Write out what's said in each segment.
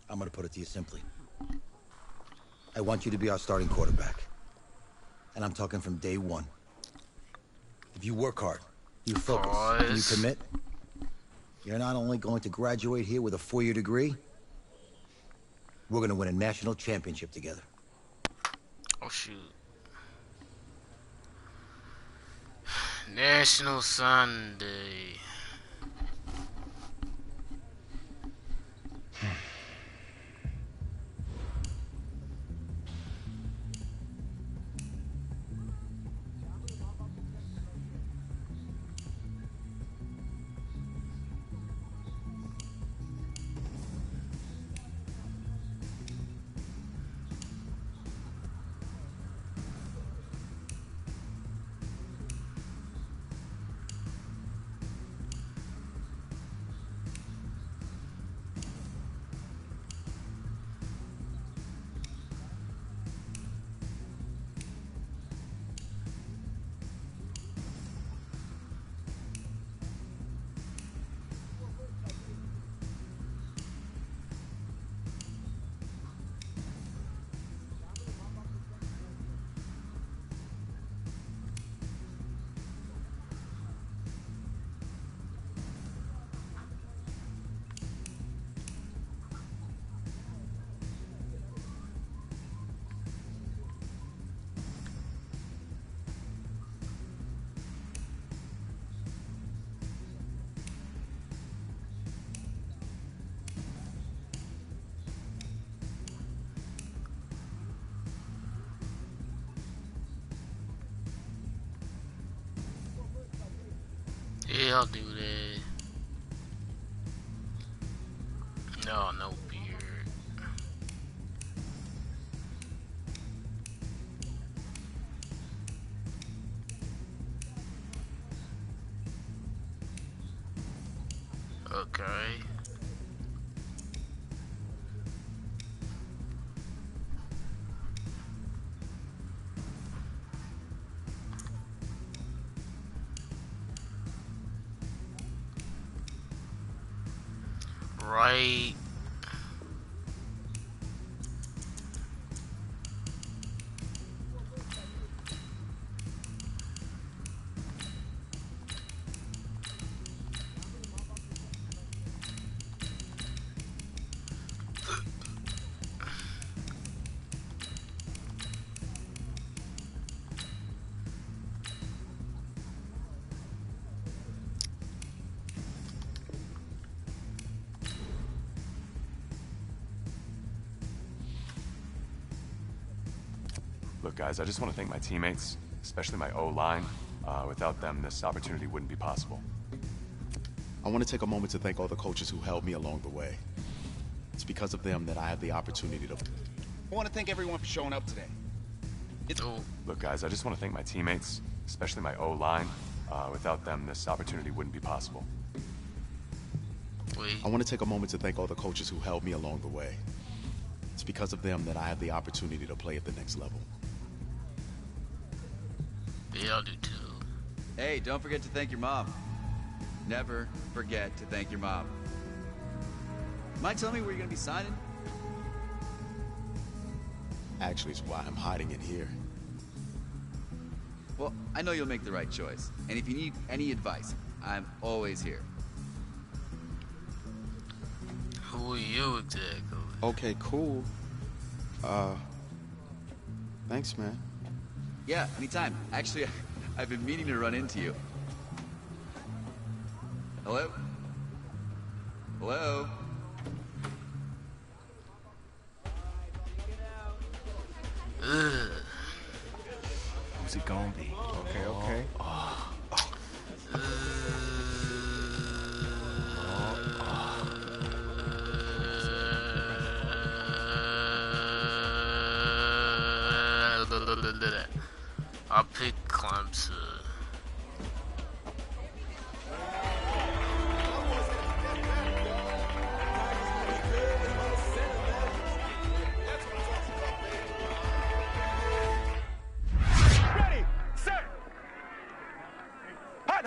I'm gonna put it to you simply. I want you to be our starting quarterback. And I'm talking from day one. If you work hard, you focus, and you commit, you're not only going to graduate here with a 4-year degree, we're gonna win a national championship together. Oh shoot. National Sunday. Yeah, I'll do that. No, no beard. Okay. Right. Look, guys, I just want to thank my teammates, especially my O-line. Without them, this opportunity wouldn't be possible. I want to take a moment to thank all the coaches who helped me along the way. It's because of them that I have the opportunity to... I want to thank everyone for showing up today. Look, guys, I just want to thank my teammates, especially my O-line. Without them, this opportunity wouldn't be possible. Wait. I want to take a moment to thank all the coaches who helped me along the way. It's because of them that I have the opportunity to play at the next level. Yeah, I'll do too. Hey, don't forget to thank your mom. Never forget to thank your mom. Mind telling me where you're gonna be signing? Actually, it's why I'm hiding in here. Well, I know you'll make the right choice. And if you need any advice, I'm always here. Who are you exactly? Okay, cool. Thanks, man. Yeah, anytime. Actually, I've been meaning to run into you. Hello? Hello? Ugh. Who's it gonna be? Okay. I'll pick Clemson. Ready, set, hot.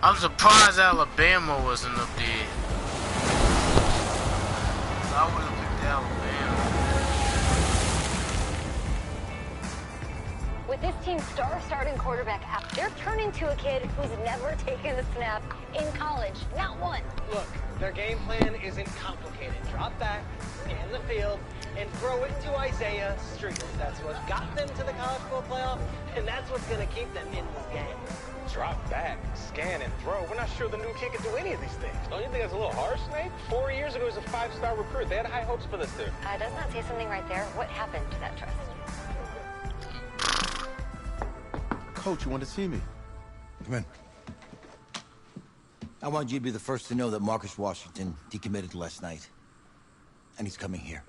I'm surprised Alabama wasn't up there. I would have picked Alabama. With this team's starting quarterback, they're turning to a kid who's never taken a snap in college. Not one. Look, their game plan isn't complicated. Drop back, scan the field, and throw it to Isaiah Street. That's what got them to the college football playoff, and that's what's going to keep them in this game. Drop back, scan, and throw. We're not sure the new kid can do any of these things. Don't you think that's a little harsh, Nate? 4 years ago, he was a 5-star recruit. They had high hopes for this dude. Does not say something right there. What happened to that trust? Coach, you want to see me? Come in. I want you to be the first to know that Marcus Washington decommitted last night. And he's coming here.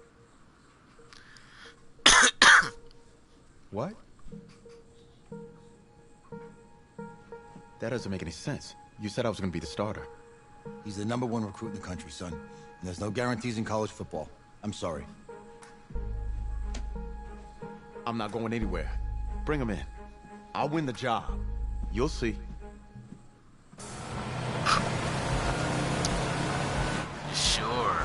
What? That doesn't make any sense. You said I was going to be the starter. He's the #1 recruit in the country, son. And there's no guarantees in college football. I'm sorry. I'm not going anywhere. Bring him in. I'll win the job. You'll see. Sure.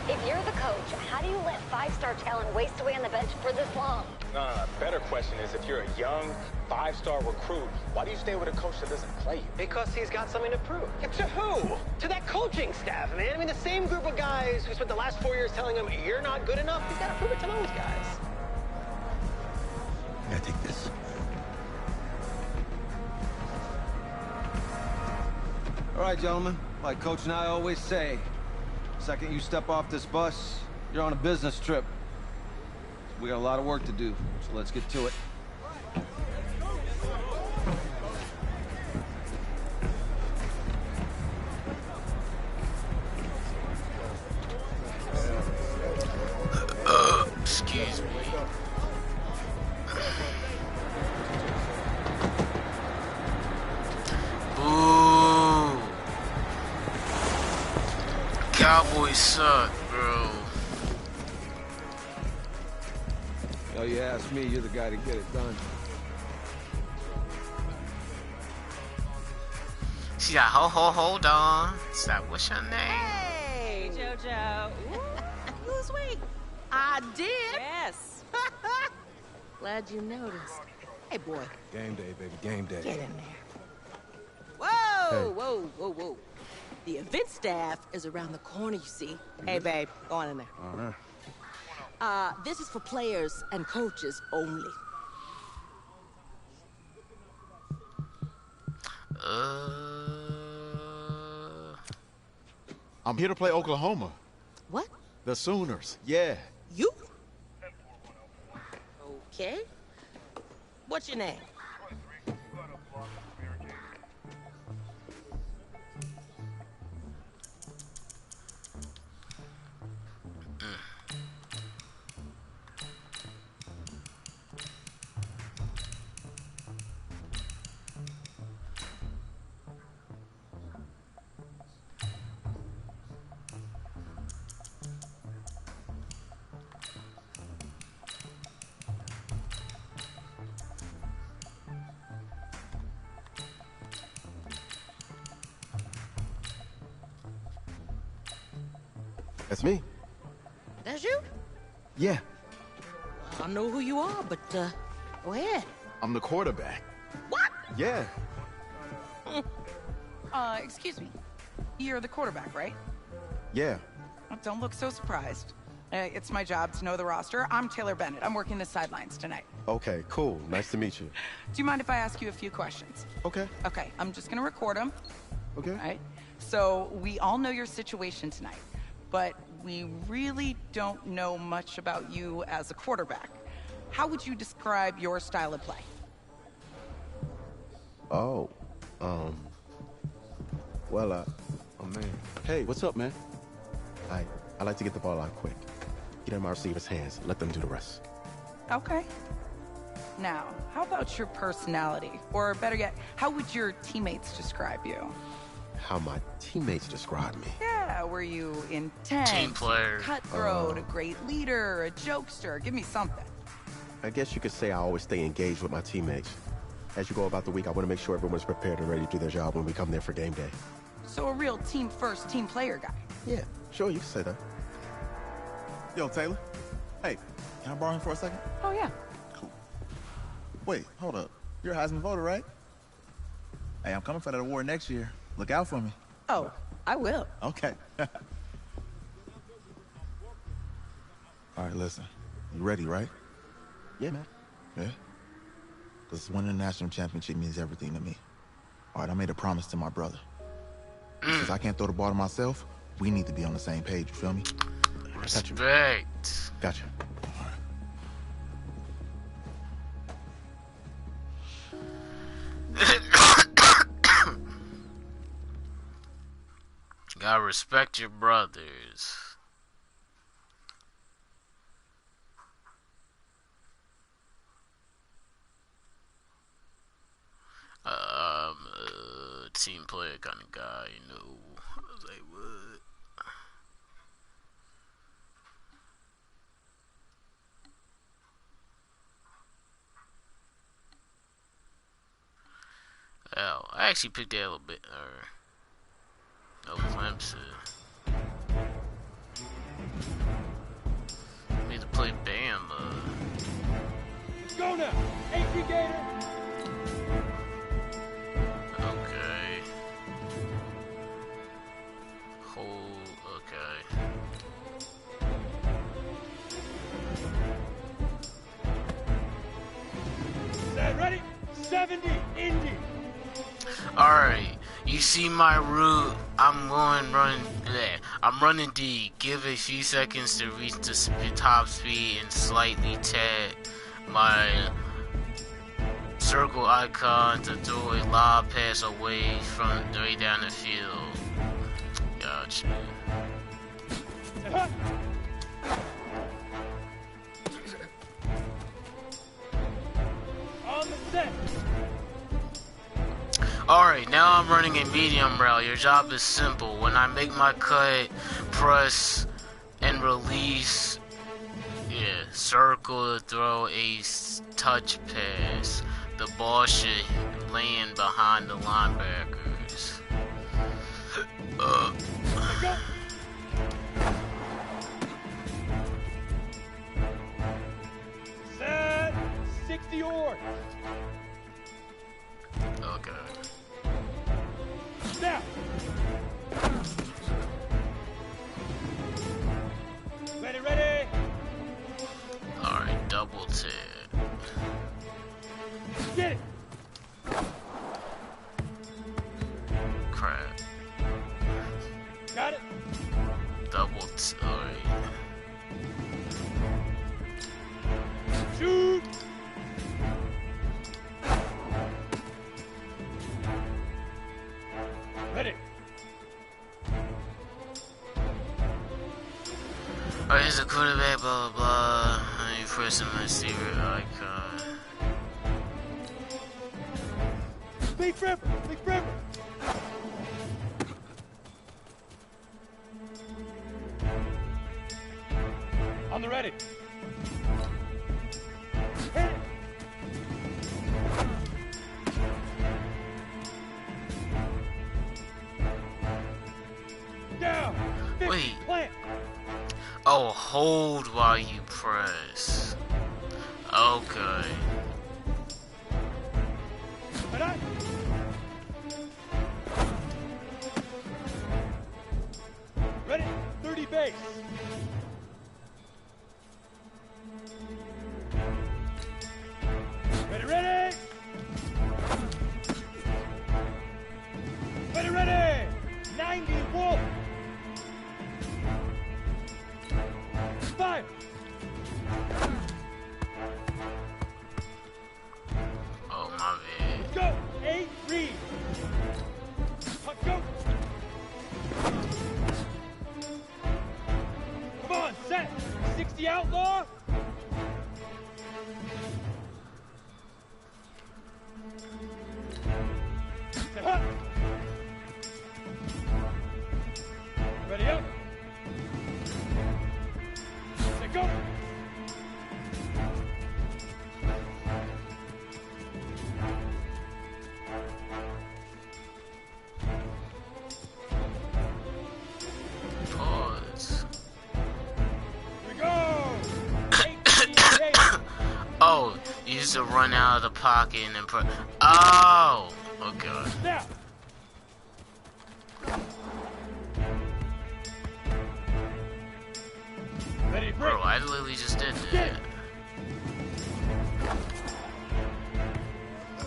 If you're the coach, how do you let 5-star talent waste away on the bench for this long? No. Better question is, if you're a young 5-star recruit, why do you stay with a coach that doesn't play you? Because he's got something to prove. Yeah, to who? To that coaching staff, man. I mean, the same group of guys who spent the last 4 years telling him, you're not good enough. He's got to prove it to those guys. Yeah, take this. All right, gentlemen. Like Coach and I always say, second you step off this bus, you're on a business trip. We got a lot of work to do, so let's get to it. Excuse me. Ooh. Cowboys suck, bro. Oh, you ask me, you're the guy to get it done. She got hold on. Stop. What's your name? Hey, JoJo. You lose weight. I did. Yes. Glad you noticed. Hey, boy. Game day, baby, game day. Get in there. Whoa, whoa, whoa, whoa. The event staff is around the corner, you see. Hey, babe, go on in there. All right. This is for players and coaches only. I'm here to play Oklahoma. What? The Sooners, yeah. You? Okay. What's your name? That's me. That's you? Yeah, I don't know who you are, but, go ahead. I'm the quarterback. What? Yeah. Excuse me. You're the quarterback, right? Yeah. Don't look so surprised. It's my job to know the roster. I'm Taylor Bennett. I'm working the sidelines tonight. Okay, cool. Nice to meet you. Do you mind if I ask you a few questions? Okay. Okay, I'm just gonna record them. Okay. All right? So, we all know your situation tonight, but we really don't know much about you as a quarterback. How would you describe your style of play? Oh, well, oh man. Hey, what's up, man? I like to get the ball out quick. Get it in my receiver's hands. Let them do the rest. Okay. Now, how about your personality? Or better yet, how would your teammates describe you? How my teammates describe me. Yeah, were you intense, Team player. cutthroat, a great leader, a jokester? Give me something. I guess you could say I always stay engaged with my teammates. As you go about the week, I want to make sure everyone's prepared and ready to do their job when we come there for game day. So a real team-first, team-player guy. Yeah, sure, you can say that. Yo, Taylor. Hey, can I borrow him for a second? Oh, yeah. Cool. Wait, hold up. You're a Heisman voter, right? Hey, I'm coming for that award next year. Look out for me. Oh, I will. Okay. All right, listen. You ready, right? Yeah, man. Yeah? Because winning the national championship means everything to me. All right, I made a promise to my brother. Since I can't throw the ball to myself, we need to be on the same page, you feel me? Respect. Gotcha. Gotta respect your brothers. I'm a team player kind of guy, you know. I was like, what? Oh, I actually picked that a little bit. Oh, Clemson. Need to play Bama. Let's go now, AP Gator. Okay. Okay. Set, ready? 70, Indy. Alright, you see my route. I'm running D. Give a few seconds to reach the top speed and slightly tap my circle icon to throw a lob pass away from way down the field. Gotcha. On the set. Alright, now I'm running a medium route. Your job is simple. When I make my cut, press and release. Yeah, circle to throw a touch pass. The ball should land behind the linebackers. Set, 60 yards. Okay. Now. Ready, ready. Alright, double tap. Get it. Crap. Got it. Double alright. Shoot. Ready. Alright, here's a quarterback, blah blah blah. I'm pressing my receiver icon. Big Ripper, Big Ripper. On the ready. Hit it. Down. Wait. Plant. Oh, hold while you press. Okay. Ready? 30 base. Ready, ready. Ready, ready. 90 wolf. 5. Oh, my bad. Go. 8 read. Go. Come on, set. 60 outlaw. Set up. to run out of the pocket and then put. Oh! Oh god. Bro, I literally just did that.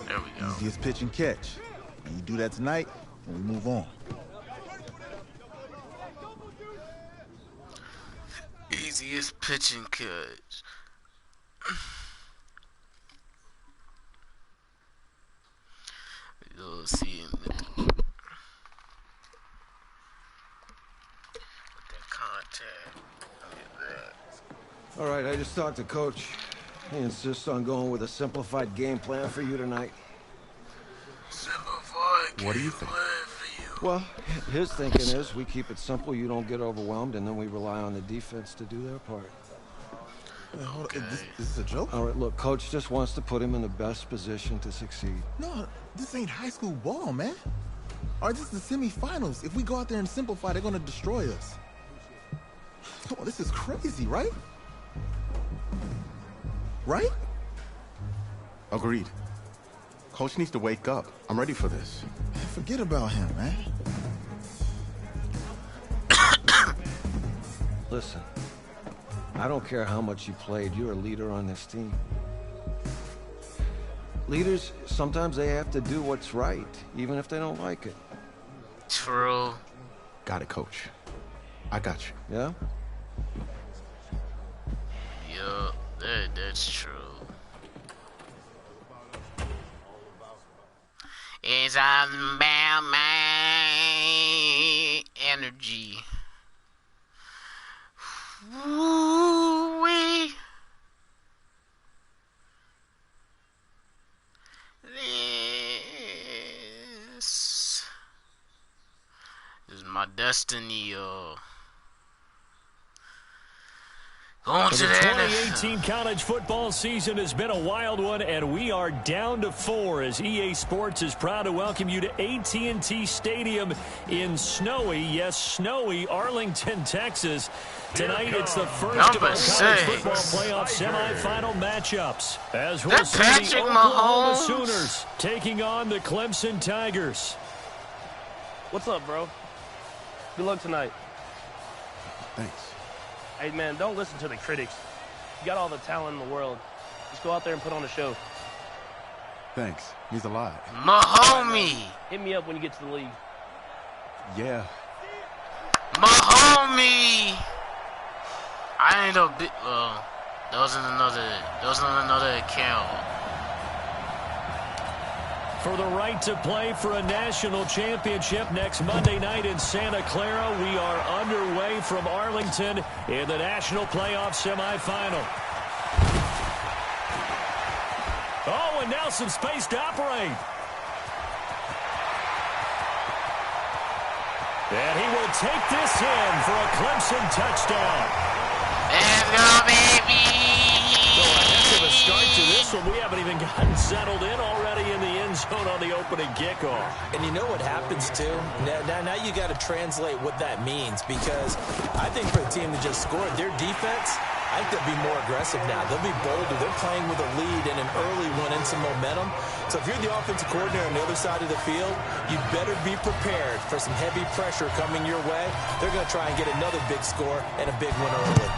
There we go. Easiest pitch and catch. And you do that tonight, and we move on. Easiest pitch and catch. You'll see him. All right, I just talked to Coach. He insists on going with a simplified game plan for you tonight. Simplified What do you think? Well, his thinking is we keep it simple, you don't get overwhelmed, and then we rely on the defense to do their part. Hold on. Is this a joke? All right, look, Coach just wants to put him in the best position to succeed. No, this ain't high school ball, man. All right, this is the semifinals. If we go out there and simplify, they're gonna destroy us. Come on, this is crazy, right? Right? Agreed. Coach needs to wake up. I'm ready for this. Forget about him, man. Listen, I don't care how much you played, you're a leader on this team. Leaders, sometimes they have to do what's right, even if they don't like it. True. Got it, Coach. I got you. Yeah? Yup, that's true. It's all about my energy. Woo-wee. This is my destiny, Going to the the 2018 college football season has been a wild one, and we are down to 4 as EA Sports is proud to welcome you to AT&T Stadium in snowy, yes, snowy Arlington, Texas. Tonight, it's the first of our college football playoff semifinal matchups, as we'll see the Oklahoma Sooners taking on the Clemson Tigers. What's up, bro? Good luck tonight. Thanks. Hey, man, don't listen to the critics. You got all the talent in the world. Just go out there and put on a show. Thanks. Means a lot. My homie. Hit me up when you get to the league. Yeah. My homie. I ain't no big. Well, that wasn't another account. For the right to play for a national championship next Monday night in Santa Clara, we are underway from Arlington in the national playoff semifinal. Oh, and now some space to operate. And he will take this in for a Clemson touchdown. Let's go, baby! So a heck of a start to this one. We haven't even gotten settled in already in the end zone on the opening kickoff. And you know what happens, too? Now you got to translate what that means, because I think for the team to just score, their defense, I think they'll be more aggressive now. They'll be bolder. They're playing with a lead and an early one and some momentum. So if you're the offensive coordinator on the other side of the field, you better be prepared for some heavy pressure coming your way. They're going to try and get another big score and a big one early.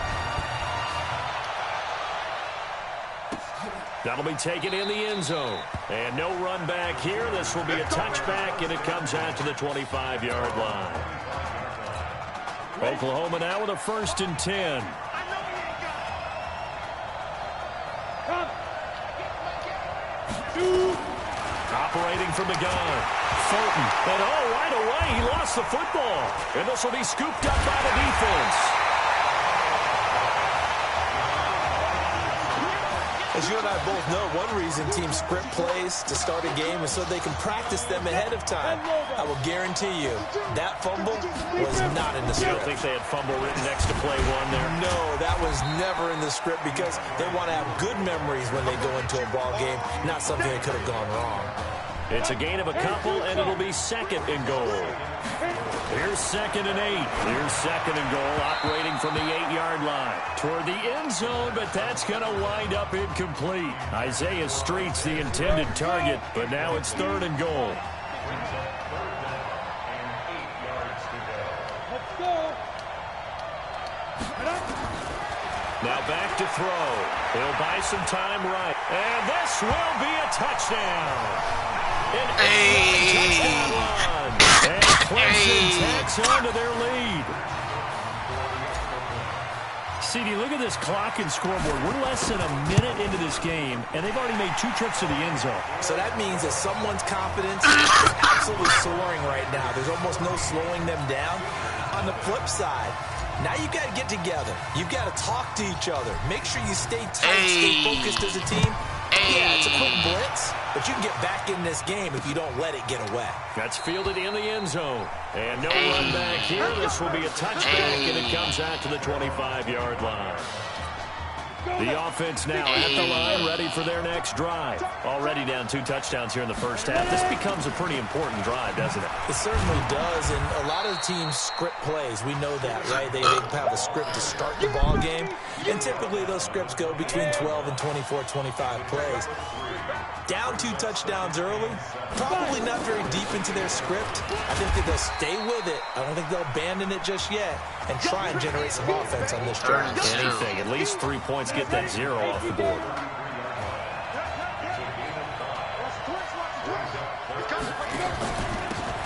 That'll be taken in the end zone. And no run back here. This will be a touchback, and it comes out to the 25-yard line. Oklahoma now with a 1st and 10. Operating from the gun. Fulton. And right away, he lost the football. And this will be scooped up by the defense. As you and I both know, one reason teams script plays to start a game is so they can practice them ahead of time. I will guarantee you, that fumble was not in the script. You don't think they had fumble written next to play one there? No, that was never in the script because they want to have good memories when they go into a ball game, not something that could have gone wrong. It's a gain of a couple, and it'll be second and goal. Here's 2nd and 8. Here's 2nd and goal, operating from the 8-yard line. Toward the end zone, but that's going to wind up incomplete. Isaiah Street's the intended target, but now it's 3rd and goal. Now back to throw. He'll buy some time right. And this will be a touchdown. An touchdown run. And Clemson tacks onto their lead. CD, look at this clock and scoreboard. We're less than a minute into this game, and they've already made 2 trips to the end zone. So that means that someone's confidence is absolutely soaring right now. There's almost no slowing them down. On the flip side, now you've got to get together. You've got to talk to each other. Make sure you stay tight, stay focused as a team. Yeah, it's a quick blitz, but you can get back in this game if you don't let it get away. That's fielded in the end zone. And no run back here. This will be a touchback, and it comes out to the 25-yard line. The offense now at the line, ready for their next drive. Already down 2 touchdowns here in the first half. This becomes a pretty important drive, doesn't it? It certainly does, and a lot of the teams script plays. We know that, right? They have a script to start the ball game, and typically those scripts go between 12 and 24, 25 plays. Down 2 touchdowns early, probably not very deep into their script. I think that they'll stay with it. I don't think they'll abandon it just yet and try and generate some offense on this drive. Anything, at least 3 points, get that 0 off the board.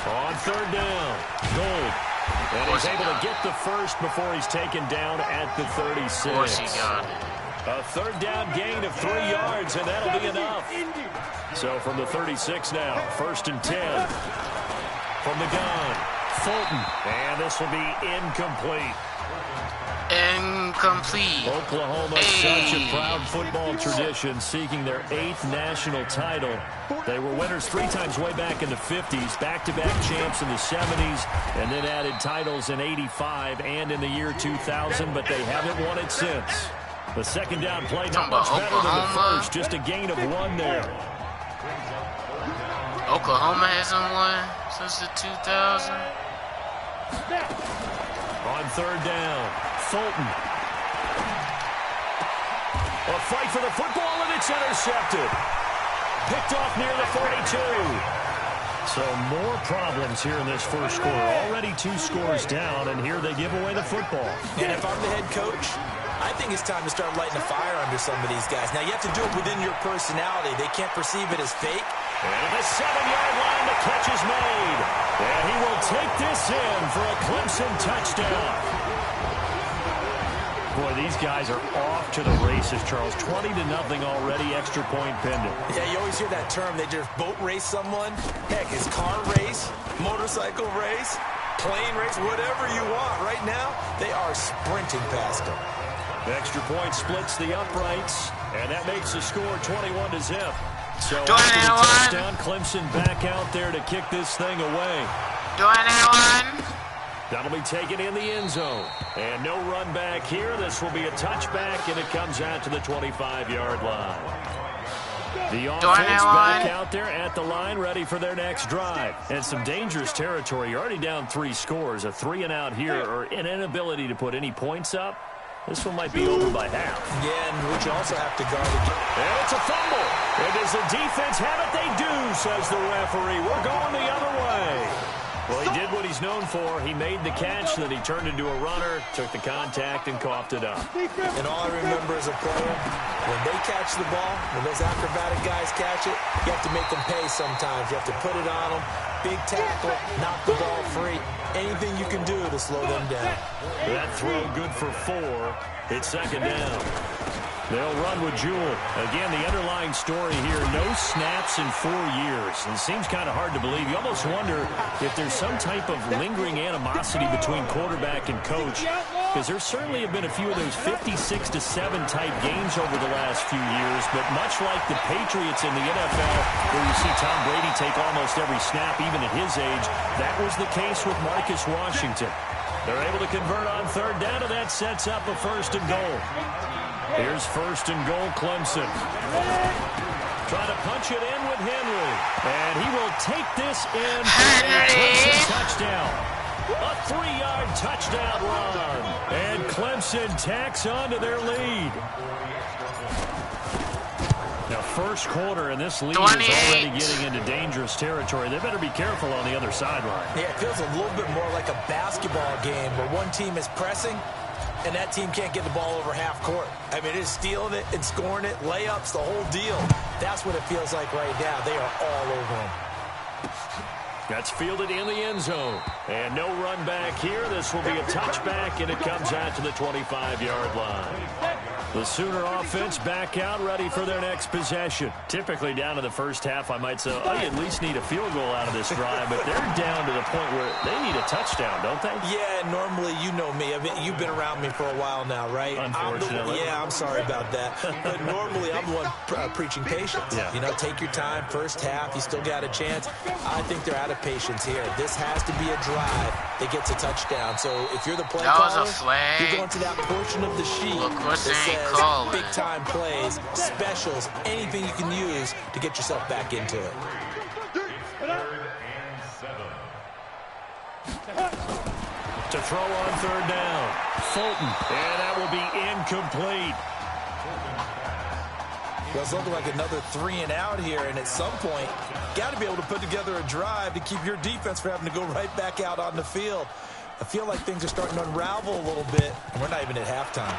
On 3rd down, Gold. And he's able to get the first before he's taken down at the 36. Of course he got it. A 3rd down gain of 3 yards, and that'll be enough. So from the 36 now, 1st and 10. From the gun, Fulton. And this will be incomplete. Incomplete. Oklahoma, such a proud football tradition, seeking their 8th national title. They were winners 3 times way back in the 50s, back-to-back champs in the 70s, and then added titles in 85 and in the year 2000, but they haven't won it since. The 2nd down play not much better than the first, just a gain of 1 there. Oklahoma hasn't won since the 2000. On 3rd down, Fulton. A fight for the football, and it's intercepted. Picked off near the 42. So more problems here in this first quarter. Already 2 scores down, and here they give away the football. And if I'm the head coach, I think it's time to start lighting a fire under some of these guys. Now, you have to do it within your personality. They can't perceive it as fake. And at the 7-yard line, the catch is made. And he will take this in for a Clemson touchdown. Boy, these guys are off to the races, Charles. 20-0 already, extra point pending. Yeah, you always hear that term. They just boat race someone. Heck, it's car race, motorcycle race, plane race, whatever you want. Right now, they are sprinting past them. The extra point splits the uprights, and that makes the score 21-0. So after the touchdown, Clemson back out there to kick this thing away. That'll be taken in the end zone. And no run back here. This will be a touchback, and it comes out to the 25-yard line. The offense back out there at the line, ready for their next drive. And some dangerous territory. You're already down 3 scores. A 3-and-out here, or an inability to put any points up. This one might be over by half. Yeah, and which you also have to guard again. And it's a fumble. And does the defense have it? They do, says the referee. We're going the other way. Well, he did what he's known for. He made the catch, then he turned into a runner, took the contact, and coughed it up. And all I remember as a player, when they catch the ball, when those acrobatic guys catch it, you have to make them pay sometimes. You have to put it on them. Big tackle, knock the ball free. Anything you can do to slow them down. That throw good for 4. It's 2nd down. They'll run with Jewell. Again, the underlying story here, no snaps in 4 years. And it seems kind of hard to believe. You almost wonder if there's some type of lingering animosity between quarterback and coach, because there certainly have been a few of those 56-7 type games over the last few years. But much like the Patriots in the NFL, where you see Tom Brady take almost every snap, even at his age, that was the case with Marcus Washington. They're able to convert on 3rd down, and that sets up a 1st and goal. Here's 1st and goal, Clemson. Trying to punch it in with Henry. And he will take this in for a Clemson touchdown. A 3-yard touchdown run. And Clemson tacks onto their lead. Now, first quarter, and this lead is already getting into dangerous territory. They better be careful on the other sideline. Yeah, it feels a little bit more like a basketball game where one team is pressing and that team can't get the ball over half court. I mean, it is stealing it and scoring it, layups, the whole deal. That's what it feels like right now. They are all over them. That's fielded in the end zone. And no run back here. This will be a touchback, and it comes out to the 25-yard line. The Sooner offense back out, ready for their next possession. Typically down in the first half, I might say, oh, you at least need a field goal out of this drive, but they're down to the point where they need a touchdown, don't they? Yeah, normally, you know me. I mean, you've been around me for a while now, right? Unfortunately. I'm sorry about that. But normally, I'm the one preaching patience. Yeah. You know, take your time. First half, you still got a chance. I think they're out of patience here. This has to be a drive that gets a touchdown. So if you're the play caller, you're going to that portion of the sheet that says big-time plays, specials, anything you can use to get yourself back into it. To throw on third down, Fulton, and that will be incomplete. Well, it's looking like another 3 and out here, and at some point, got to be able to put together a drive to keep your defense from having to go right back out on the field. I feel like things are starting to unravel a little bit, and we're not even at halftime.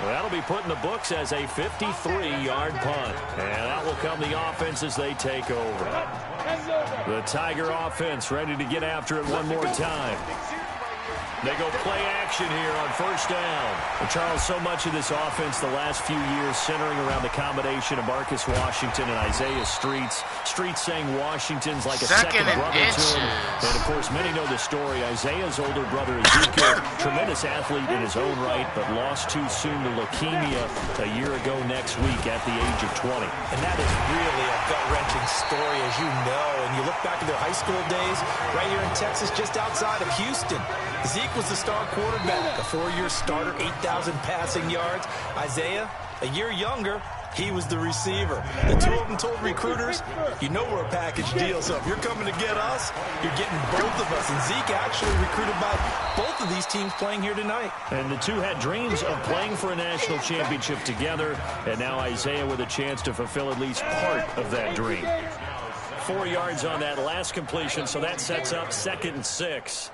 Well, that'll be put in the books as a 53-yard punt. And that will come the offense as they take over. The Tiger offense ready to get after it one more time. They go play action here on first down. And Charles, so much of this offense the last few years centering around the combination of Marcus Washington and Isaiah Streets. Streets saying Washington's like a second brother to him. And, of course, many know the story. Isaiah's older brother, Ezekiel, tremendous athlete in his own right, but lost too soon to leukemia a year ago next week at the age of 20. And that is really a gut-wrenching story, as you know. And you look back at their high school days right here in Texas, just outside of Houston. Zeke was the star quarterback, a 4-year starter, 8,000 passing yards. Isaiah, a year younger, he was the receiver. The two of them told recruiters, you know we're a package deal, so if you're coming to get us, you're getting both of us. And Zeke actually recruited by both of these teams playing here tonight. And the two had dreams of playing for a national championship together, and now Isaiah with a chance to fulfill at least part of that dream. 4 yards on that last completion, so that sets up 2nd and 6.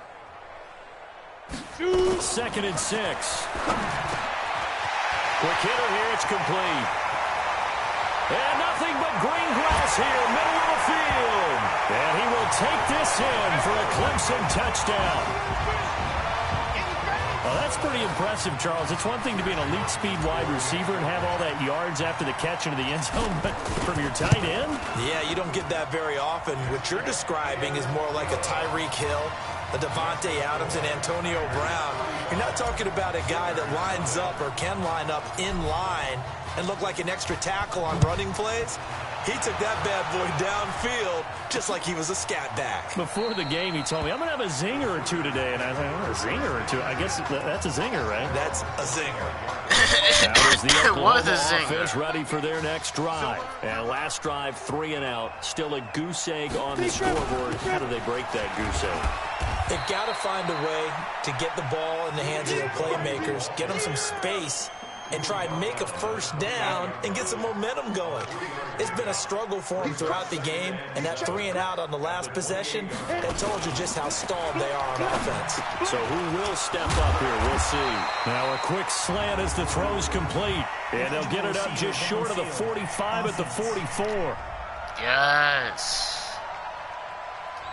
2nd and 6. Quick hitter here, it's complete. And nothing but green grass here, middle of the field. And he will take this in for a Clemson touchdown. Well, that's pretty impressive, Charles. It's one thing to be an elite speed wide receiver and have all that yards after the catch into the end zone, but from your tight end? Yeah, you don't get that very often. What you're describing is more like a Tyreek Hill, a Devontae Adams, and Antonio Brown. You're not talking about a guy that lines up or can line up in line and look like an extra tackle on running plays. He took that bad boy downfield just like he was a scat back. Before the game, he told me, I'm going to have a zinger or two today. And I thought, a zinger or two? I guess that's a zinger, right? That's a zinger. That was the Oklahoma offense ready for their next drive. And last drive, 3 and out. Still a goose egg on the scoreboard. How do they break that goose egg? They've got to find a way to get the ball in the hands of their playmakers, get them some space, and try and make a first down and get some momentum going. It's been a struggle for them throughout the game, and that 3 and out on the last possession, that told you just how stalled they are on offense. So who will step up here? We'll see. Now a quick slant as the throw's complete, and they'll get it up just short of the 45 at the 44. Yes.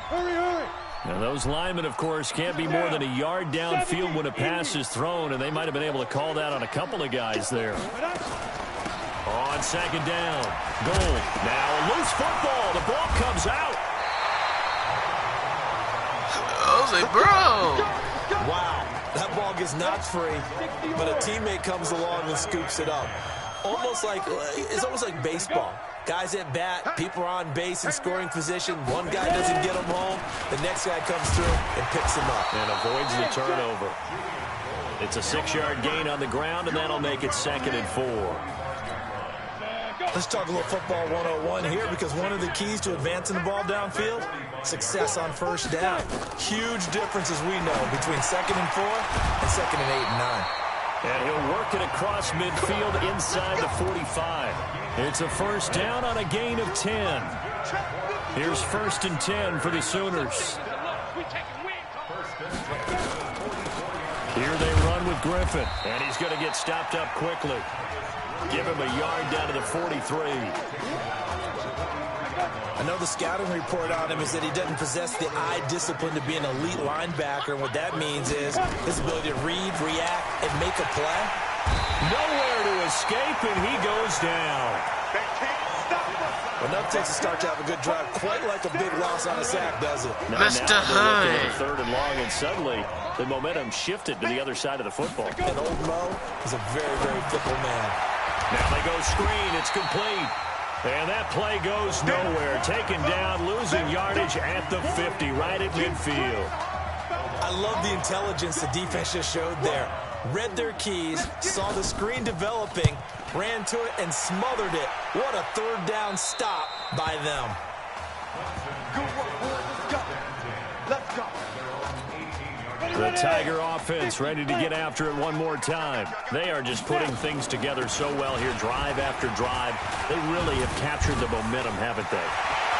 Hurry, hurry. Now, those linemen, of course, can't be more than a yard downfield when a pass is thrown, and they might have been able to call that on a couple of guys there. On 2nd down, goal. Now a loose football. The ball comes out. I was like, bro. Wow, that ball gets knocked free, but a teammate comes along and scoops it up. It's almost like baseball. Guys at bat, people are on base in scoring position. One guy doesn't get them home. The next guy comes through and picks him up. And avoids the turnover. It's a 6-yard gain on the ground, and that'll make it 2nd and 4. Let's talk a little football 101 here, because one of the keys to advancing the ball downfield, success on first down. Huge difference, as we know, between 2nd and 4 and 2nd and 8 and 9. And he'll work it across midfield inside the 45. It's a first down on a gain of 10. Here's 1st and 10 for the Sooners. Here they run with Griffin, and he's going to get stopped up quickly. Give him a yard down to the 43. I know the scouting report on him is that he doesn't possess the eye discipline to be an elite linebacker, and what that means is his ability to read, react, and make a play. Nowhere to escape, and he goes down. Enough takes a start to have a good drive, quite like a big loss on a sack, does it? Mr. Hood. 3rd and long, and suddenly the momentum shifted to the other side of the football. And old Mo is a very, very fickle man. Now they go screen. It's complete. And that play goes nowhere. Taken down, losing yardage at the 50, right at midfield. I love the intelligence the defense just showed there. Read their keys, saw the screen developing, ran to it, and smothered it. What a 3rd down stop by them. Let's go. The Tiger offense ready to get after it one more time. They are just putting things together so well here, drive after drive. They really have captured the momentum, haven't they?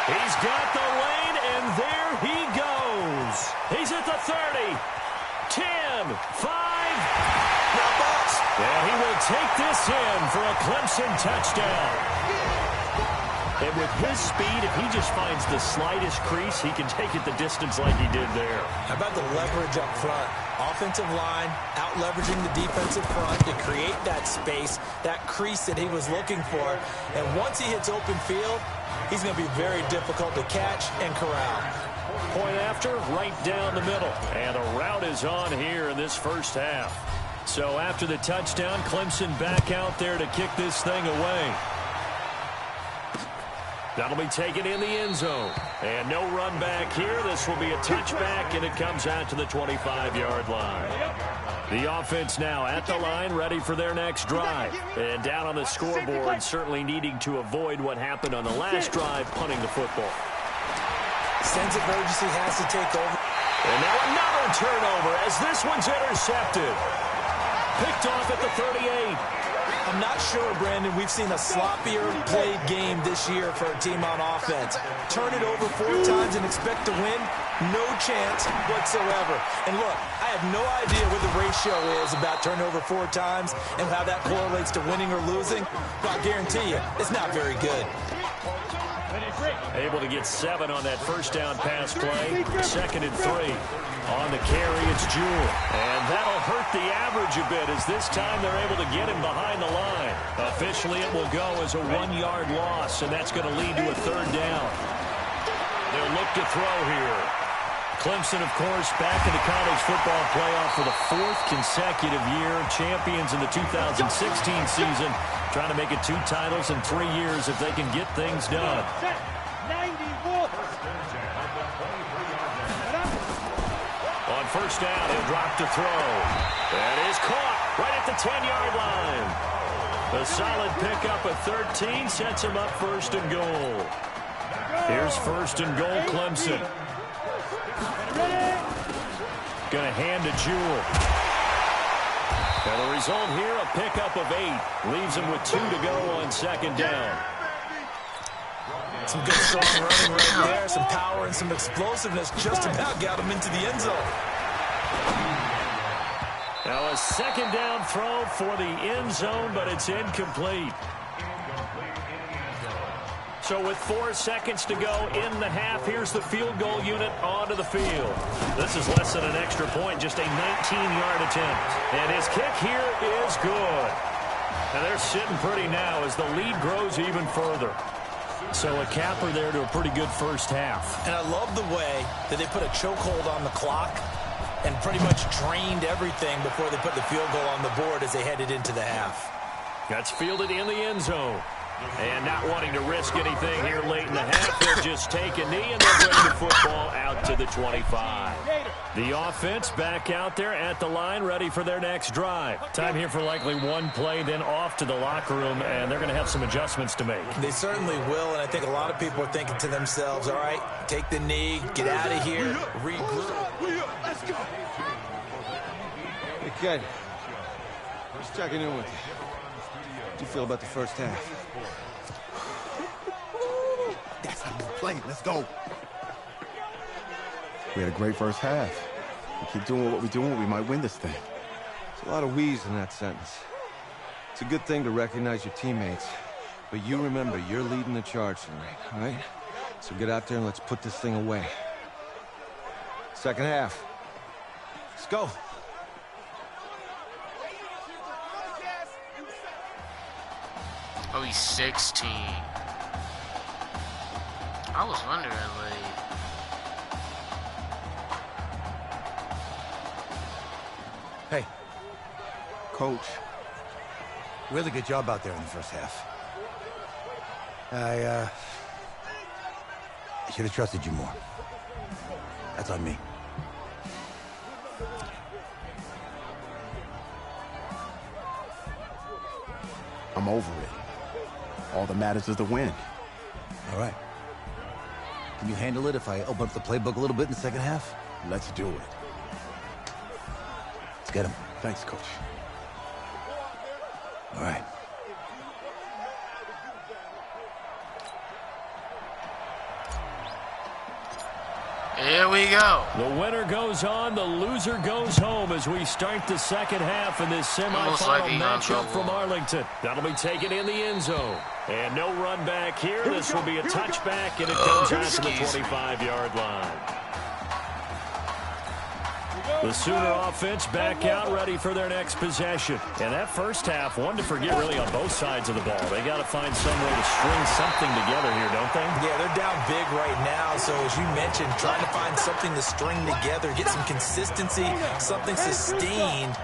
He's got the lane, and there he goes. He's at the 30, 10, 5. And he will take this in for a Clemson touchdown. And with his speed, if he just finds the slightest crease, he can take it the distance like he did there. How about the leverage up front? Offensive line out-leveraging the defensive front to create that space, that crease that he was looking for. And once he hits open field, he's going to be very difficult to catch and corral. Point after, right down the middle. And the route is on here in this first half. So after the touchdown, Clemson back out there to kick this thing away. That'll be taken in the end zone. And no run back here. This will be a touchback, and it comes out to the 25-yard line. The offense now at the line, ready for their next drive. And down on the scoreboard, certainly needing to avoid what happened on the last drive, punting the football. Sense of urgency has to take over. And now another turnover as this one's intercepted. Picked off at the 38. I'm not sure, Brandon, we've seen a sloppier played game this year for a team on offense. Turn it over 4 times and expect to win? No chance whatsoever. And look, I have no idea what the ratio is about turnover 4 times and how that correlates to winning or losing, but I guarantee you, it's not very good. Able to get 7 on that first down pass play. 2nd and 3. On the carry, it's Jewell. And that'll hurt the average a bit as this time they're able to get him behind the line. Officially, it will go as a 1-yard loss, and that's going to lead to a 3rd down. They'll look to throw here. Clemson, of course, back in the college football playoff for the 4th consecutive year. Champions in the 2016 season. Trying to make it 2 titles in 3 years if they can get things done. On first down, he'll drop to throw. That is caught right at the 10-yard line. A solid pickup of 13 sets him up 1st and goal. Here's 1st and goal, Clemson. Going to hand to Jewell. And the result here, a pickup of 8. Leaves him with 2 to go on 2nd down. Some good strong running right there, some power and some explosiveness just about got him into the end zone. Now a 2nd down throw for the end zone, but it's incomplete. So with 4 seconds to go in the half, here's the field goal unit onto the field. This is less than an extra point, just a 19-yard attempt. And his kick here is good. And they're sitting pretty now as the lead grows even further. So a capper there to a pretty good first half. And I love the way that they put a chokehold on the clock and pretty much drained everything before they put the field goal on the board as they headed into the half. That's fielded in the end zone. And not wanting to risk anything here late in the half, they'll just take a knee and they'll bring the football out to the 25. The offense back out there at the line, ready for their next drive. Time here for likely one play, then off to the locker room, and they're going to have some adjustments to make. They certainly will, and I think a lot of people are thinking to themselves, all right, take the knee, get out of here, regroup. Let's go. Hey, kid. Just checking in with you. How'd you feel about the first half? That's how you play. Let's go. We had a great first half. We keep doing what we're doing, we might win this thing. There's a lot of we's in that sentence. It's a good thing to recognize your teammates, but you remember you're leading the charge tonight, all right? So get out there and let's put this thing away. Second half. Let's go. Oh, he's 16. I was wondering, like... Hey. Coach. Really good job out there in the first half. I should have trusted you more. That's on me. I'm over it. All that matters is the win. All right. Can you handle it if I open up the playbook a little bit in the second half? Let's do it. Let's get him. Thanks, Coach. All right. Here we go. The winner goes on, the loser goes home as we start the second half in this semifinal matchup from Arlington. That'll be taken in the end zone. And no run back here. This will be a touchback, and it comes out to the 25-yard line. The Sooner offense back out, ready for their next possession. And that first half, one to forget really on both sides of the ball. They got to find some way to string something together here, don't they? Yeah, they're down big right now. So as you mentioned, trying to find something to string together, get some consistency, something sustained,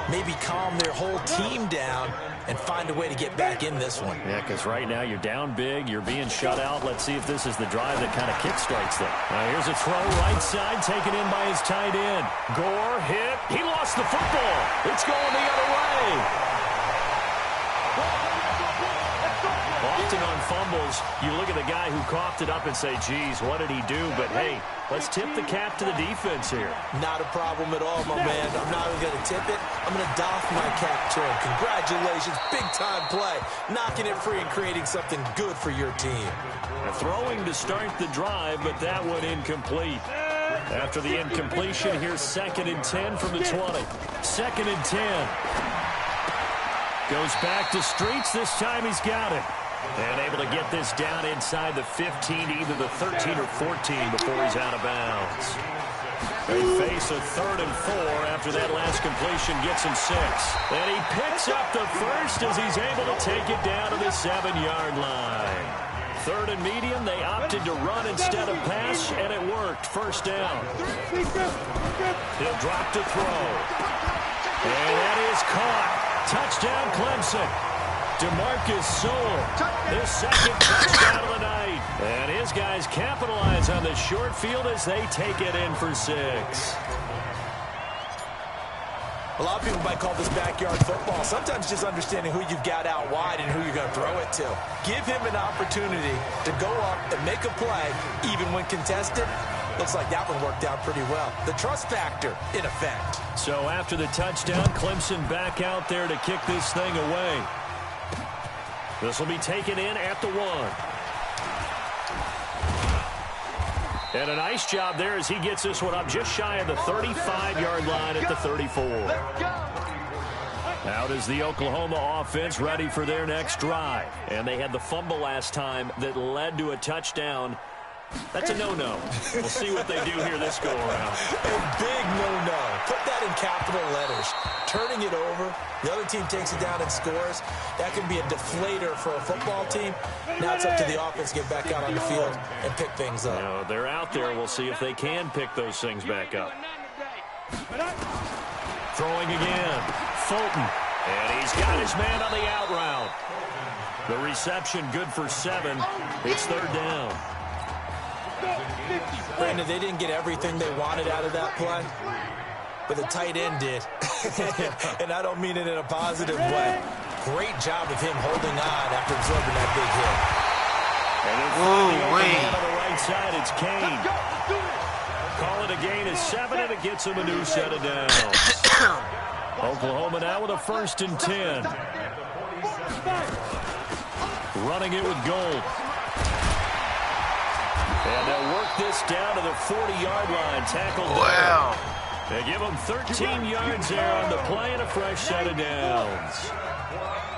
maybe calm their whole team down and find a way to get back in this one. Yeah, because right now you're down big, you're being shut out. Let's see if this is the drive that kind of kickstarts them. Here's a throw right side, taken in by his tight end. Gore hit. He lost the football. It's going the other way. Often on fumbles, you look at the guy who coughed it up and say, geez, what did he do? But, hey, let's tip the cap to the defense here. Not a problem at all, my man. I'm not even going to tip it. I'm going to doff my cap to him. Congratulations. Big-time play. Knocking it free and creating something good for your team. Throwing to start the drive, but that one incomplete. After the incompletion, here's 2nd and 10 from the 20. 2nd and 10. Goes back to Streets. This time he's got it. And able to get this down inside the 15, either the 13 or 14 before he's out of bounds. They face a 3rd and 4 after that last completion gets him 6. And he picks up the first as he's able to take it down to the 7-yard line. 3rd and medium, they opted to run instead of pass, and it worked. First down. He'll drop to throw. And that is caught. Touchdown, Clemson. DeMarcus Sewell, his 2nd touchdown of the night. And his guys capitalize on the short field as they take it in for 6. A lot of people might call this backyard football. Sometimes just understanding who you've got out wide and who you're going to throw it to. Give him an opportunity to go up and make a play, even when contested. Looks like that one worked out pretty well. The trust factor, in effect. So after the touchdown, Clemson back out there to kick this thing away. This will be taken in at the 1. And a nice job there as he gets this one up just shy of the 35-yard line at the 34. Out is the Oklahoma offense ready for their next drive. And they had the fumble last time that led to a touchdown. That's a no-no. We'll see what they do here this go-around. A big no-no. Put that in capital letters. Turning it over, the other team takes it down and scores. That can be a deflator for a football team. Now it's up to the offense to get back out on the field and pick things up. No, they're out there. We'll see if they can pick those things back up. Throwing again. Fulton. And he's got his man on the out route. The reception good for 7. It's 3rd down. Brandon, they didn't get everything they wanted out of that play, but the tight end did. And I don't mean it in a positive way. Great job of him holding on after absorbing that big hit. And then on the right side, it's Kane. Call it a gain of 7, and it gets him a new set of downs. Oklahoma now with a 1st and 10. Running it with Gold. And they'll work this down to the 40-yard line. Tackled down. They give them 13 yards there on the play and a fresh set of downs.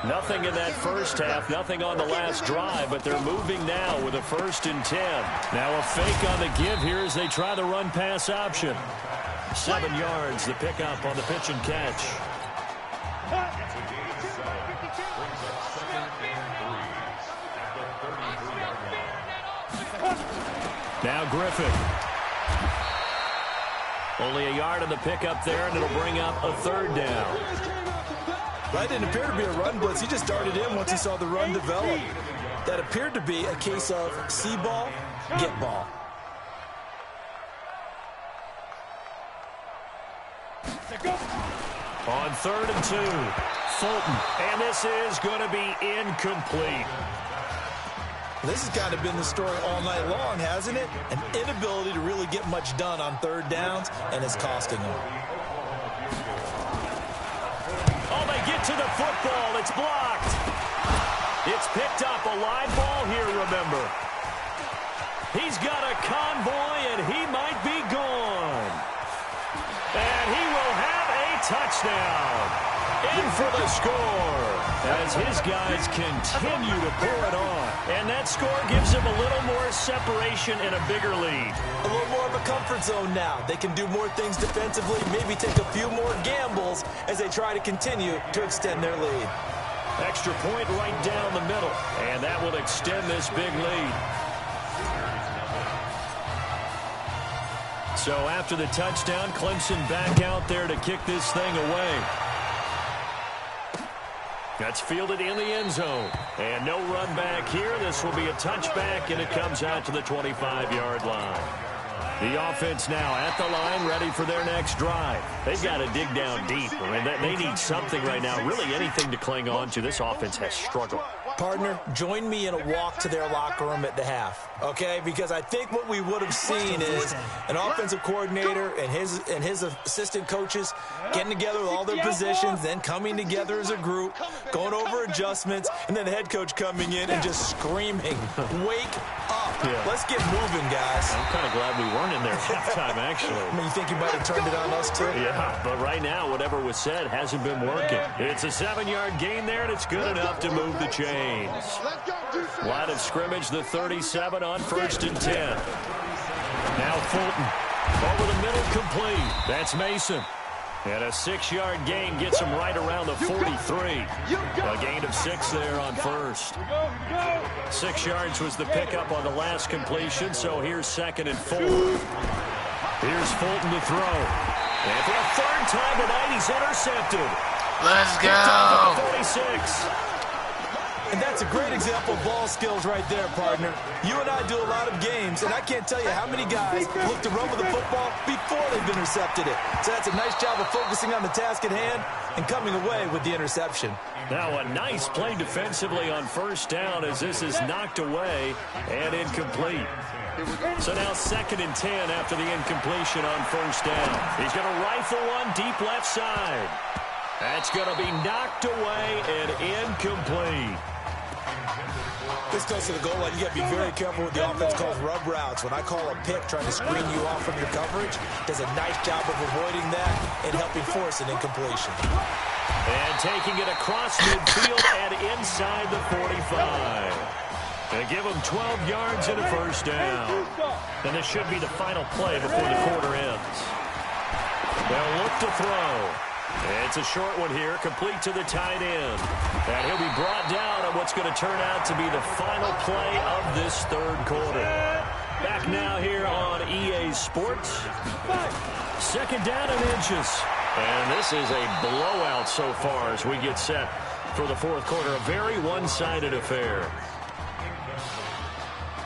Nothing in that first half, nothing on the last drive, but they're moving now with a 1st and 10. Now a fake on the give here as they try the run-pass option. 7 yards, the pickup on the pitch and catch. Now Griffin. Only a yard on the pickup there, and it'll bring up a 3rd down. That didn't appear to be a run blitz. He just darted in once he saw the run develop. That appeared to be a case of see ball, get ball. On 3rd and 2, Fulton. And this is going to be incomplete. This has kind of been the story all night long, hasn't it? An inability to really get much done on 3rd downs, and it's costing them. Oh, they get to the football. It's blocked. It's picked up. A live ball here, remember. He's got a convoy, and he might be gone. And he will have a touchdown. In for the score as his guys continue to pour it on. And that score gives them a little more separation and a bigger lead. A little more of a comfort zone now. They can do more things defensively, maybe take a few more gambles as they try to continue to extend their lead. Extra point right down the middle, and that will extend this big lead. So after the touchdown, Clemson back out there to kick this thing away. That's fielded in the end zone. And no run back here. This will be a touchback, and it comes out to the 25-yard line. The offense now at the line, ready for their next drive. They've got to dig down deep. I mean, they need something right now, really anything to cling on to. This offense has struggled. Partner, join me in a walk to their locker room at the half, okay? Because I think what we would have seen is an offensive coordinator and his assistant coaches getting together with all their positions, then coming together as a group, going over adjustments, and then the head coach coming in and just screaming, wake up. Yeah. Let's get moving, guys. I'm kind of glad we weren't in there at halftime, actually. I mean, you think you might have turned it on us, too? Yeah, but right now, whatever was said hasn't been working. It's a 7-yard gain there, and it's good enough to move the chains. Line of scrimmage, the 37 on 1st and 10. Now Fulton. Over the middle, complete. That's Mason. And a 6-yard gain gets him right around the 43. A gain of 6 there on 1st. 6 yards was the pickup on the last completion, so here's 2nd and 4. Here's Fulton to throw. And for the 3rd time tonight, he's intercepted. Let's go. 46. And that's a great example of ball skills right there, partner. You and I do a lot of games, and I can't tell you how many guys look to run with the football before they've intercepted it. So that's a nice job of focusing on the task at hand and coming away with the interception. Now a nice play defensively on 1st down as this is knocked away and incomplete. So now 2nd and 10 after the incompletion on 1st down. He's going to rifle one deep left side. That's going to be knocked away and incomplete. This goes to the goal line. You got to be very careful with the offense calls rub routes. When I call a pick trying to screen you off from your coverage, does a nice job of avoiding that and helping force an incompletion. And taking it across midfield and inside the 45. They give him 12 yards and a 1st down. And this should be the final play before the quarter ends. They'll look to throw. It's a short one here, complete to the tight end. And he'll be brought down on what's going to turn out to be the final play of this 3rd quarter. Back now here on EA Sports. 2nd down and inches. And this is a blowout so far as we get set for the fourth quarter. A very one-sided affair.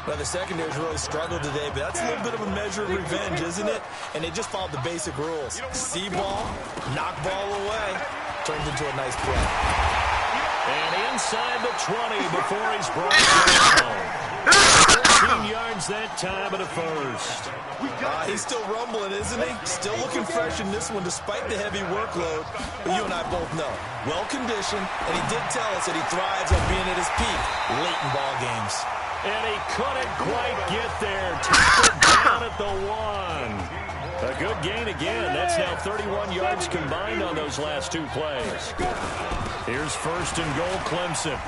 Well, the secondary's really struggled today, but that's a little bit of a measure of revenge, isn't it? And they just followed the basic rules. See ball, knock ball away, turned into a nice play. And inside the 20 before he's brought down. 13 yards that time at a first. He's still rumbling, isn't he? Still looking fresh in this one despite the heavy workload. But you and I both know, well-conditioned, and he did tell us that he thrives on being at his peak late in ball games. And he couldn't quite get there. Took it down at the 1. A good gain again. That's now 31 yards combined on those last two plays. Here's first and goal, Clemson.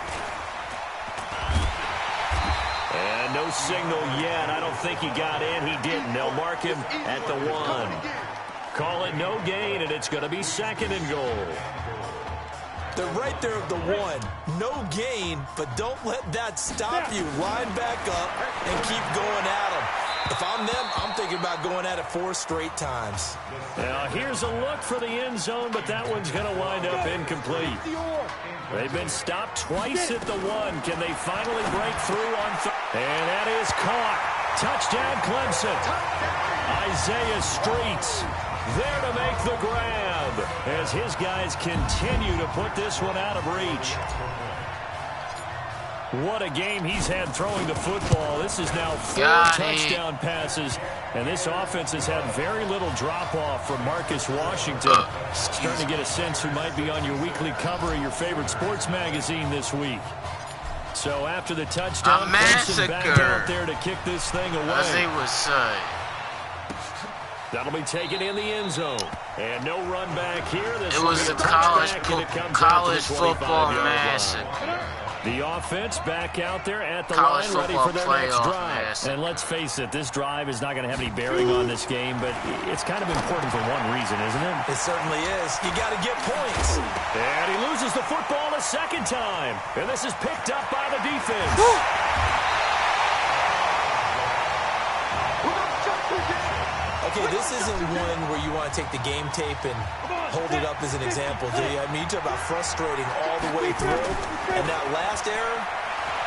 And no signal yet. I don't think he got in. He didn't. They'll mark him at the 1. Call it no gain, and it's going to be second and goal. They're right there at the 1. No gain, but don't let that stop you. Line back up and keep going at them. If I'm them, I'm thinking about going at it 4 straight times. Now, here's a look for the end zone, but that one's going to wind up incomplete. They've been stopped twice at the 1. Can they finally break through on and that is caught. Touchdown, Clemson. Isaiah Streets there to make the grab as his guys continue to put this one out of reach. What a game he's had throwing the football. This is now 4 touchdown passes, and this offense has had very little drop-off from Marcus Washington. Starting to get a sense who might be on your weekly cover of your favorite sports magazine this week. So after the touchdown, Clemson back out there to kick this thing away. As they would say. That'll be taken in the end zone. And no run back here. It was a college football massacre. The offense back out there at the line, ready for their next drive. And let's face it, this drive is not going to have any bearing on this game, but it's kind of important for one reason, isn't it? It certainly is. You got to get points. And he loses the football a second time. And this is picked up by the defense. Okay, this isn't one where you want to take the game tape and hold it up as an example, do you? I mean, you talk about frustrating all the way through, and that last error,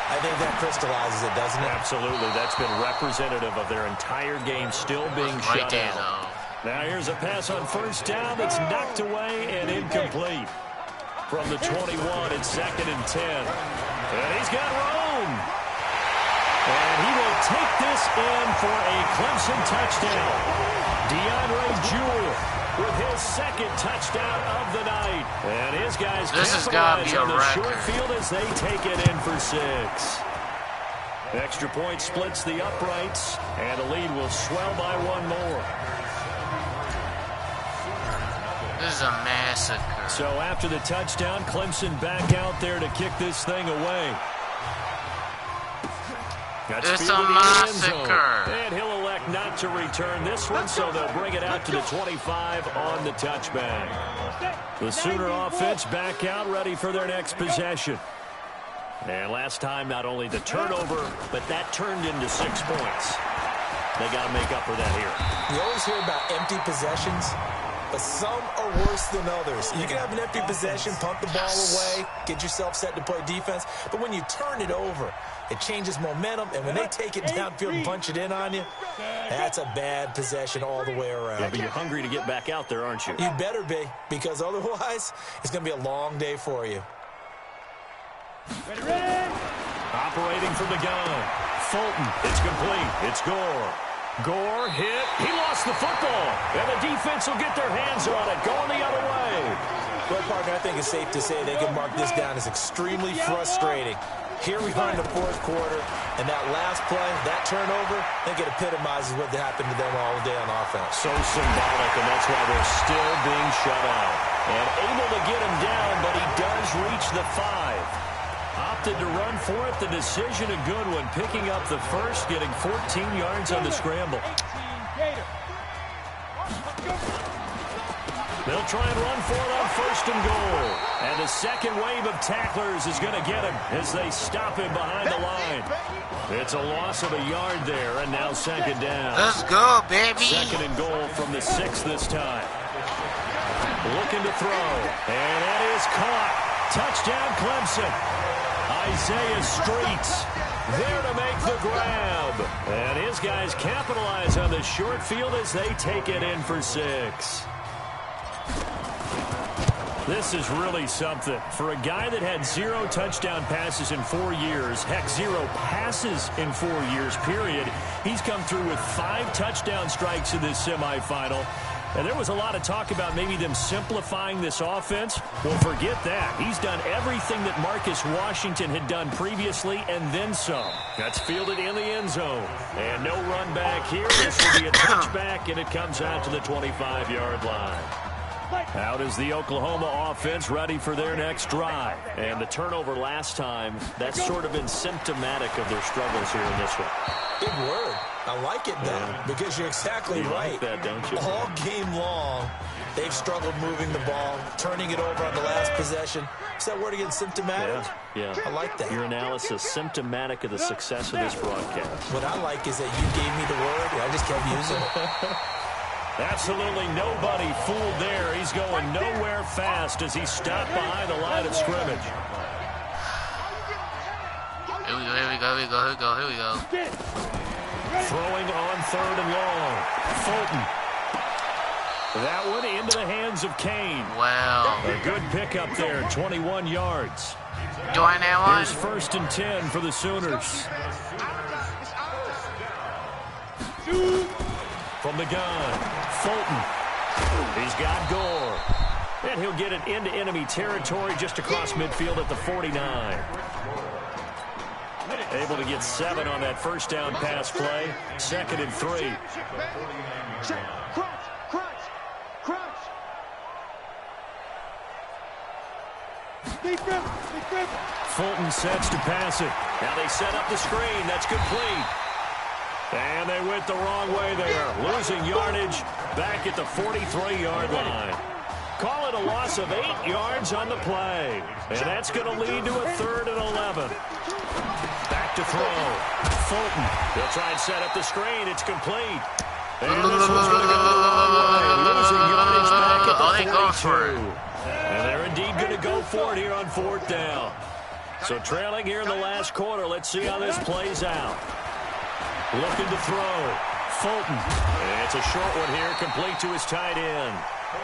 I think that crystallizes it, doesn't it? Absolutely. That's been representative of their entire game still being shut out. Now here's a pass on first down that's knocked away and incomplete. From the 21, it's second and 10. And he's got room. And he will take this in for a Clemson touchdown. DeAndre Jewell with his second touchdown of the night. And his guys capitalize on the short field as they take it in for 6. Extra point splits the uprights, and the lead will swell by 1 more. This is a massacre. So after the touchdown, Clemson back out there to kick this thing away. It's a massacre. And he'll elect not to return this one, so they'll bring it out to the 25 on the touchback. The Sooner offense back out, ready for their next possession. And last time, not only the turnover, but that turned into 6 points. They got to make up for that here. You always hear about empty possessions, but some are worse than others. You can have an empty possession, punt the ball away, get yourself set to play defense, but when you turn it over, it changes momentum, and when they take it downfield and punch it in on you, that's a bad possession all the way around. Yeah, but you're hungry to get back out there, aren't you? You better be, because otherwise, it's going to be a long day for you. Ready. Operating from the gun. Fulton, it's complete. It's Gore. Gore hit. He lost the football, and the defense will get their hands on it, going the other way. Well, Parker, I think it's safe to say they can mark this down as extremely frustrating. Here we are in the fourth quarter, and that last play, that turnover, I think it epitomizes what happened to them all day on offense. So symbolic, and that's why they're still being shut out. And able to get him down, but he does reach the 5. Opted to run for it. The decision a good one. Picking up the first, getting 14 yards on the scramble. They'll try and run for it on first and goal. And the second wave of tacklers is going to get him as they stop him behind the line. It's a loss of a yard there, and now second down. Let's go, baby. Second and goal from the 6 this time. Looking to throw. And that is caught. Touchdown, Touchdown, Clemson. Isaiah Street there to make the grab. And his guys capitalize on the short field as they take it in for 6. This is really something. For a guy that had 0 touchdown passes in 4 years, heck, 0 passes in 4 years, period, he's come through with 5 touchdown strikes in this semifinal. And there was a lot of talk about maybe them simplifying this offense. Well, forget that. He's done everything that Marcus Washington had done previously and then some. That's fielded in the end zone. And no run back here. This will be a touchback, and it comes out to the 25-yard line. Out is the Oklahoma offense ready for their next drive. And the turnover last time, that's sort of been symptomatic of their struggles here in this one. Big word. I like it, though, because you're exactly right. Like that, don't you? All game long, they've struggled moving the ball, turning it over on the last possession. Is that word again, symptomatic? Yeah. I like that. Your analysis, symptomatic of the success of this broadcast. What I like is that you gave me the word, and I just kept using it. Absolutely nobody fooled there. He's going nowhere fast as he stopped behind the line of scrimmage. Here we go. Throwing on 3rd and long. Fulton. That one into the hands of Kane. Wow. A good pickup there, 21 yards. Do I now on? Here's 1st and 10 for the Sooners. From the gun, Fulton. He's got Gore. And he'll get it into enemy territory just across midfield at the 49. Able to get 7 on that first down pass play. 2nd and 3. Fulton sets to pass it. Now they set up the screen. That's complete. And they went the wrong way there. Losing yardage back at the 43-yard line. Call it a loss of 8 yards on the play. And that's going to lead to a 3rd and 11. Back to throw. Fulton. They'll try and set up the screen. It's complete. And this one's going to go the wrong way. Losing yardage back at the 42. And they're indeed going to go for it here on 4th down. So trailing here in the last quarter. Let's see how this plays out. Looking to throw. Fulton. And it's a short one here, complete to his tight end.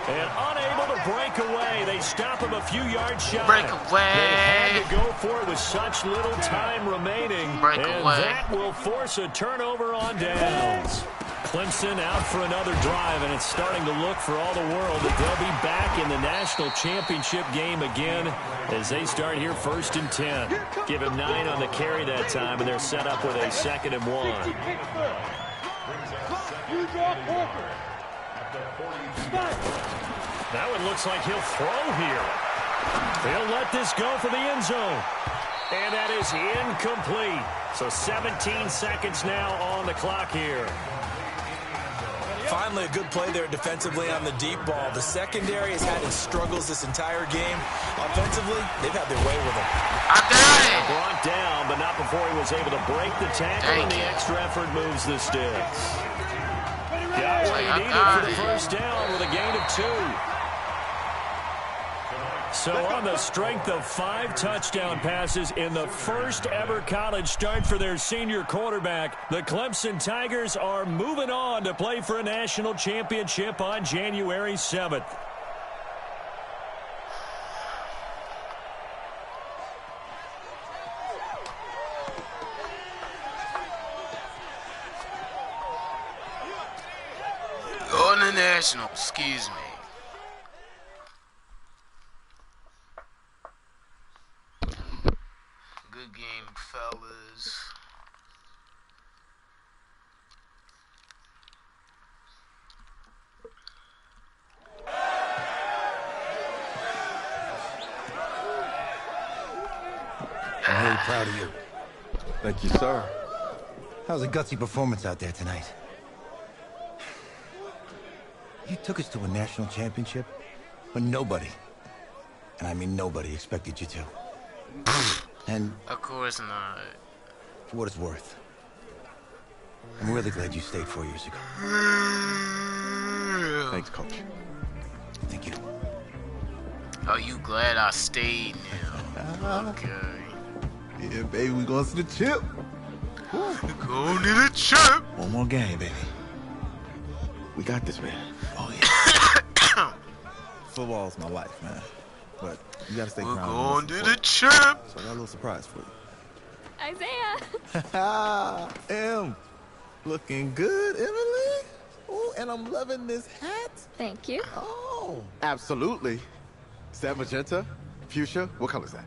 And unable to break away. They stop him a few yards shy. Break away. They had to go for it with such little time remaining. Break and away. That will force a turnover on downs. Clemson out for another drive, and it's starting to look for all the world that they'll be back in the national championship game again as they start here 1st and 10. Give him 9 on the carry that time, and they're set up with a 2nd and 1. That one looks like he'll throw here. They'll let this go for the end zone. And that is incomplete. So 17 seconds now on the clock here. Finally, a good play there defensively on the deep ball. The secondary has had its struggles this entire game. Offensively, they've had their way with him. I got it. Brought down, but not before he was able to break the tackle, and the extra effort moves the sticks. Got what he needed for the first down with a gain of 2. So on the strength of 5 touchdown passes in the first ever college start for their senior quarterback, the Clemson Tigers are moving on to play for a national championship on January 7th. Going to national, excuse me. Good game, fellas. I'm really proud of you. Thank you, sir. That was a gutsy performance out there tonight. You took us to a national championship when nobody, and I mean nobody, expected you to. And of course not. For what it's worth, I'm really glad you stayed 4 years ago. Thanks, Coach. Thank you. Oh, you glad I stayed now? Okay. Yeah, baby, we going to the chip. Going to the chip. One more game, baby. We got this, man. Oh yeah. Football's my life, man. But you gotta stay grounded. We're going to the chip. So I got a little surprise for you. Isaiah! Em, looking good, Emily. Oh, and I'm loving this hat. Thank you. Oh, absolutely. Is that magenta? Fuchsia? What color is that?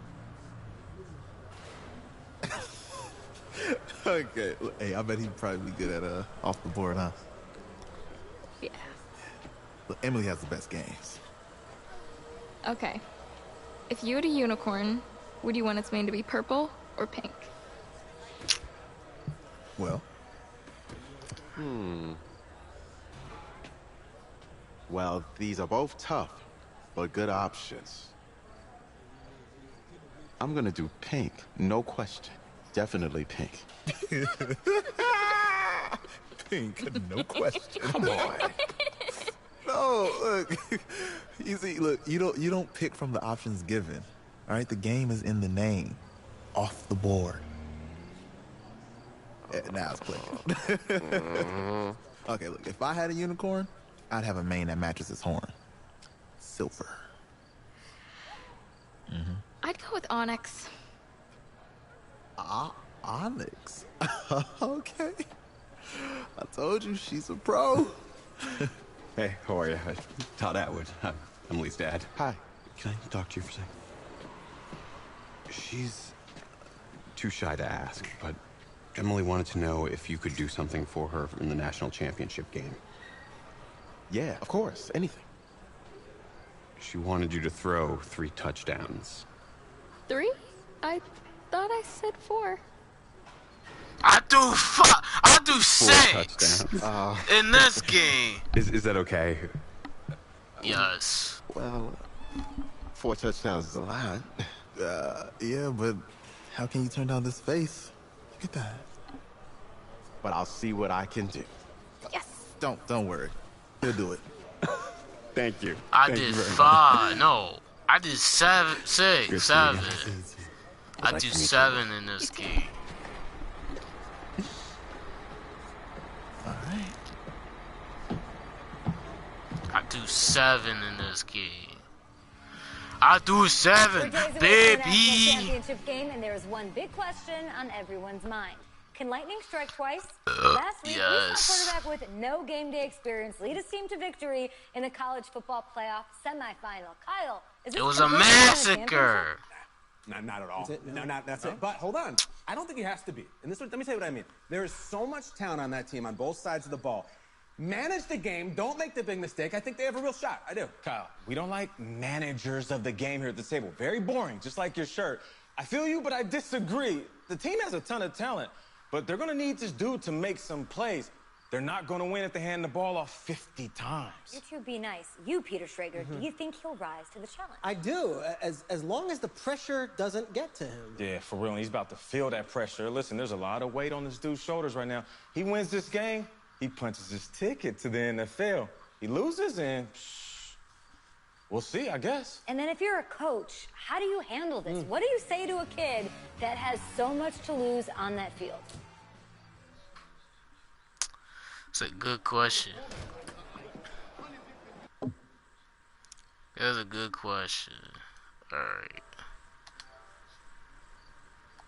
Okay. Hey, I bet he'd probably be good at off the board, huh? Yeah. Look, Emily has the best games. Okay. If you had a unicorn, would you want its mane to be purple or pink? Well. Well, these are both tough, but good options. I'm gonna do pink, no question. Definitely pink. Pink, no question. Come on. No, look. You see, look, you don't pick from the options given. All right, the game is in the name. Off the board. Now it's clicking. Okay, look, if I had a unicorn, I'd have a mane that matches his horn. Silver. I'd go with onyx. Onyx? Okay. I told you, she's a pro. Hey, how are you? Todd Atwood. I'm Emily's dad. Hi. Can I talk to you for a second? She's too shy to ask, but Emily wanted to know if you could do something for her in the national championship game. Yeah, of course. Anything. She wanted you to throw 3 touchdowns. 3? I thought I said 4. I do 4 6 touchdowns. in this game. Is that okay? Yes. Well, 4 touchdowns is a lot. Yeah, but how can you turn down this face? Look at that. But I'll see what I can do. Yes. Don't worry. He'll do it. Thank you. I did 5. No, I did 7, 6, 7. I do 7 in this game. All right. I do 7 in this game. I do 7, We're days away from the baby. national championship game, and there is one big question on everyone's mind. Can lightning strike twice? Last week, we saw a quarterback with no game day experience lead his team to victory in the college football playoff semifinal. Kyle, is this It was a massacre. Not at all. No, that's it. But hold on. I don't think he has to be. And let me tell you what I mean. There is so much talent on that team on both sides of the ball. Manage the game. Don't make the big mistake. I think they have a real shot. I do. Kyle, we don't like managers of the game here at the table. Very boring, just like your shirt. I feel you, but I disagree. The team has a ton of talent, but they're going to need this dude to make some plays. They're not going to win if they hand the ball off 50 times. You two be nice. You, Peter Schrager, do you think he'll rise to the challenge? I do, as long as the pressure doesn't get to him. Yeah, for real. And he's about to feel that pressure. Listen, there's a lot of weight on this dude's shoulders right now. He wins this game, he punches his ticket to the NFL. He loses, and we'll see, I guess. And then if you're a coach, how do you handle this? What do you say to a kid that has so much to lose on that field? It's a good question. That's a good question. All right.